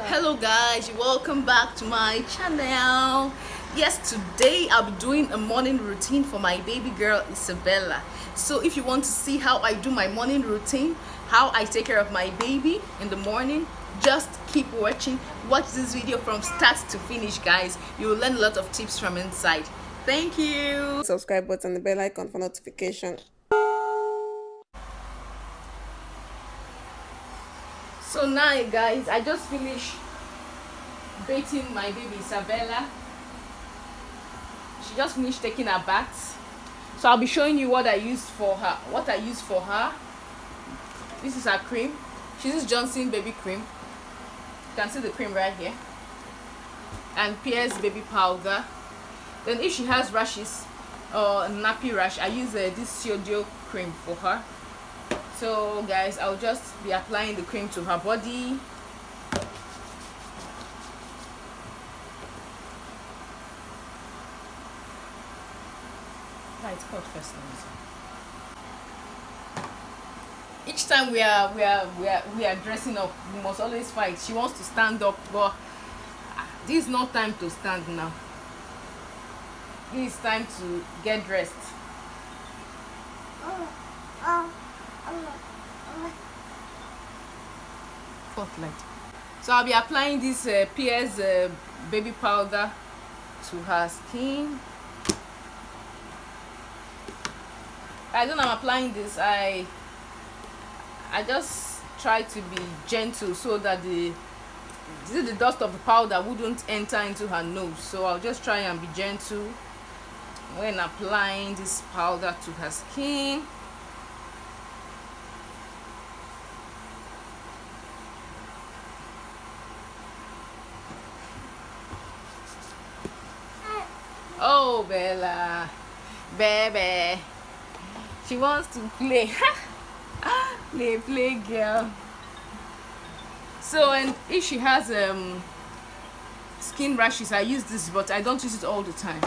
Hello guys, welcome back to my channel. Yes, today I'll be doing a morning routine for my baby girl Isabella. So if you want to see how I do my morning routine, how I take care of my baby in the morning, just keep watching. Watch this video from start to finish, guys. You will learn a lot of tips from inside. Thank you. Subscribe button, the bell icon for notification. So now guys, I just finished bathing my baby Isabella. She just finished taking her bath, so I'll be showing you what I used for her. This is her cream. She uses Johnson baby cream. You can see the cream right here, and Pierre's baby powder. Then if she has rashes or nappy rash, I use this Siodio cream for her. So guys, I'll just be applying the cream to her body. It's called first. Each time we are dressing up, we must always fight. She wants to stand up, but this is not time to stand now. This is time to get dressed. Spotlight. So I'll be applying this Pierre's baby powder to her skin. As I'm applying this, I just try to be gentle so that the dust of the powder wouldn't enter into her nose. So I'll just try and be gentle when applying this powder to her skin. Oh, Bella, baby, she wants to play. play girl. So, and if she has skin rashes, I use this, but I don't use it all the time.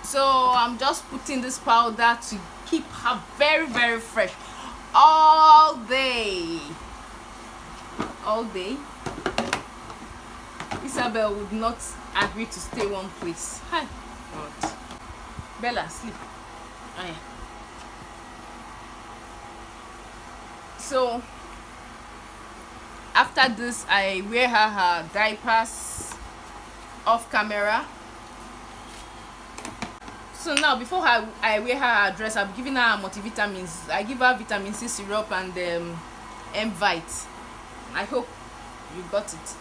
So I'm just putting this powder to keep her very fresh all day. Isabel would not agree to stay one place. Hi, God. Bella, sleep. Oh, yeah. So after this, I wear her diapers off camera. So now, before I wear her dress, I'm giving her multivitamins. I give her vitamin C syrup and M-Vite. I hope you got it.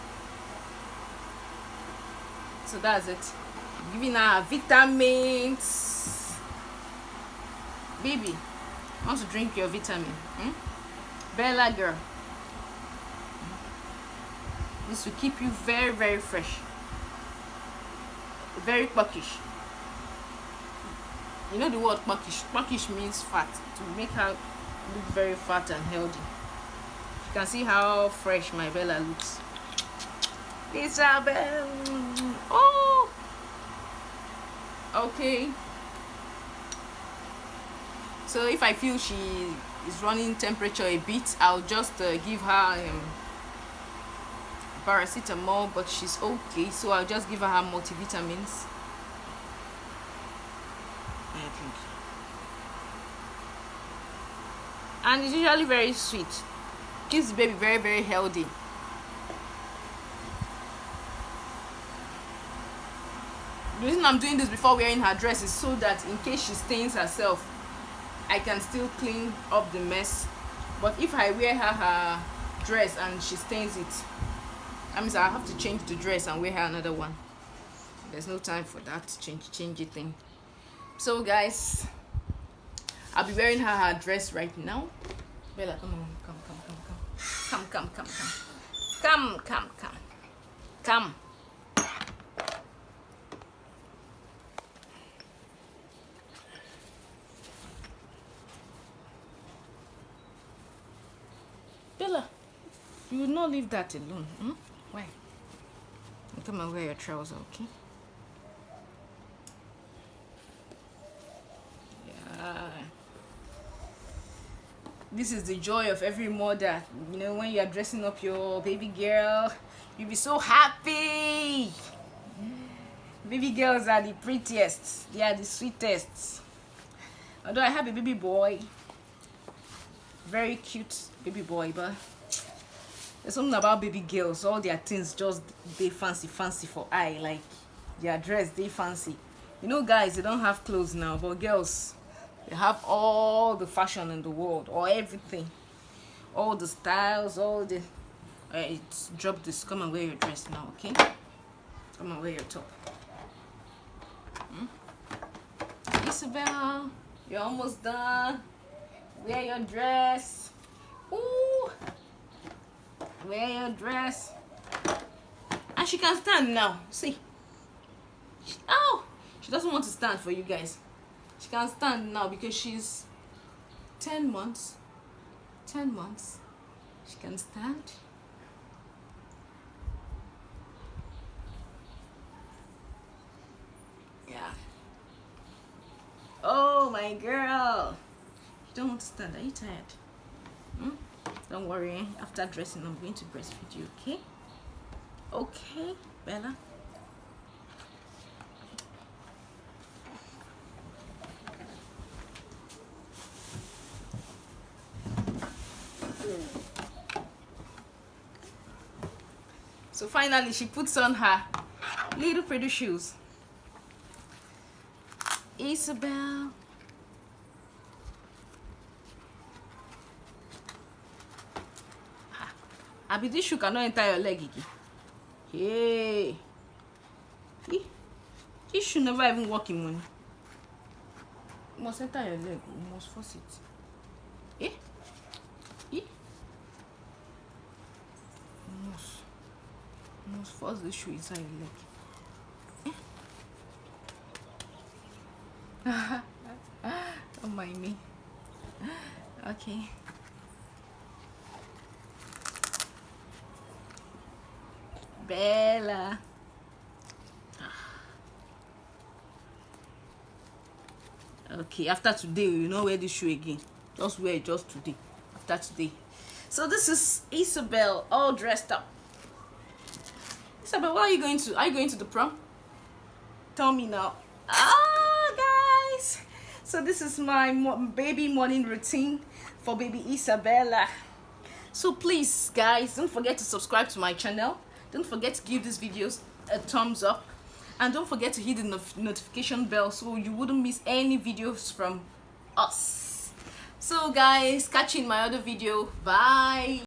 So that's it. I'm giving her vitamins. Baby, want to drink your vitamin? Bella girl. This will keep you very fresh. Very puckish. You know the word puckish? Puckish means fat. To make her look very fat and healthy. You can see how fresh my Bella looks. Isabel. Oh. Okay. So if I feel she is running temperature a bit, I'll just give her paracetamol, but she's okay. So I'll just give her multivitamins. And it's usually very sweet. Keeps the baby very healthy. The reason I'm doing this before wearing her dress is so that in case she stains herself, I can still clean up the mess. But if I wear her dress and she stains it, that means I have to change the dress and wear her another one. There's no time for that change it thing. So guys, I'll be wearing her dress right now. Bella, come on, come. Bella, you will not leave that alone. Why? Come and wear your trousers, okay? This is the joy of every mother. You know, when you are dressing up your baby girl, you'll be so happy. Baby girls are the prettiest. They are the sweetest. Although I have a baby boy, very cute baby boy, but there's something about baby girls. All their things just they fancy for eye, like their dress they fancy. You know, guys, they don't have clothes now, but girls, they have all the fashion in the world, or everything, all the styles, all the. Drop this. Come and wear your dress now, okay? Come and wear your top. Isabel, you're almost done. Wear your dress. Ooh. Wear your dress. And she can stand now. See. Oh, she doesn't want to stand for you guys. She can stand now because she's 10 months. 10 months. She can stand. Yeah. Oh, my girl. You don't want to stand. Are you tired? Don't worry. After dressing, I'm going to breastfeed you, okay? Okay, Bella? So finally, she puts on her little pretty shoes. Isabel. Abi, this shoe cannot enter your leg, Iggy. Hey. This shoe never even work in money. You must enter your leg. You must force it. Eh? You must force the shoe inside your leg. Don't mind me. Okay. Bella. Okay, after today, you know, wear this shoe again. Just wear it just today. After today. So this is Isabel, all dressed up. Isabel, what are you going to? Are you going to the prom? Tell me now. Guys. So this is my baby morning routine for baby Isabella. So please, guys, don't forget to subscribe to my channel. Don't forget to give these videos a thumbs up. And don't forget to hit the notification bell so you wouldn't miss any videos from us. So guys, catch you in my other video. Bye.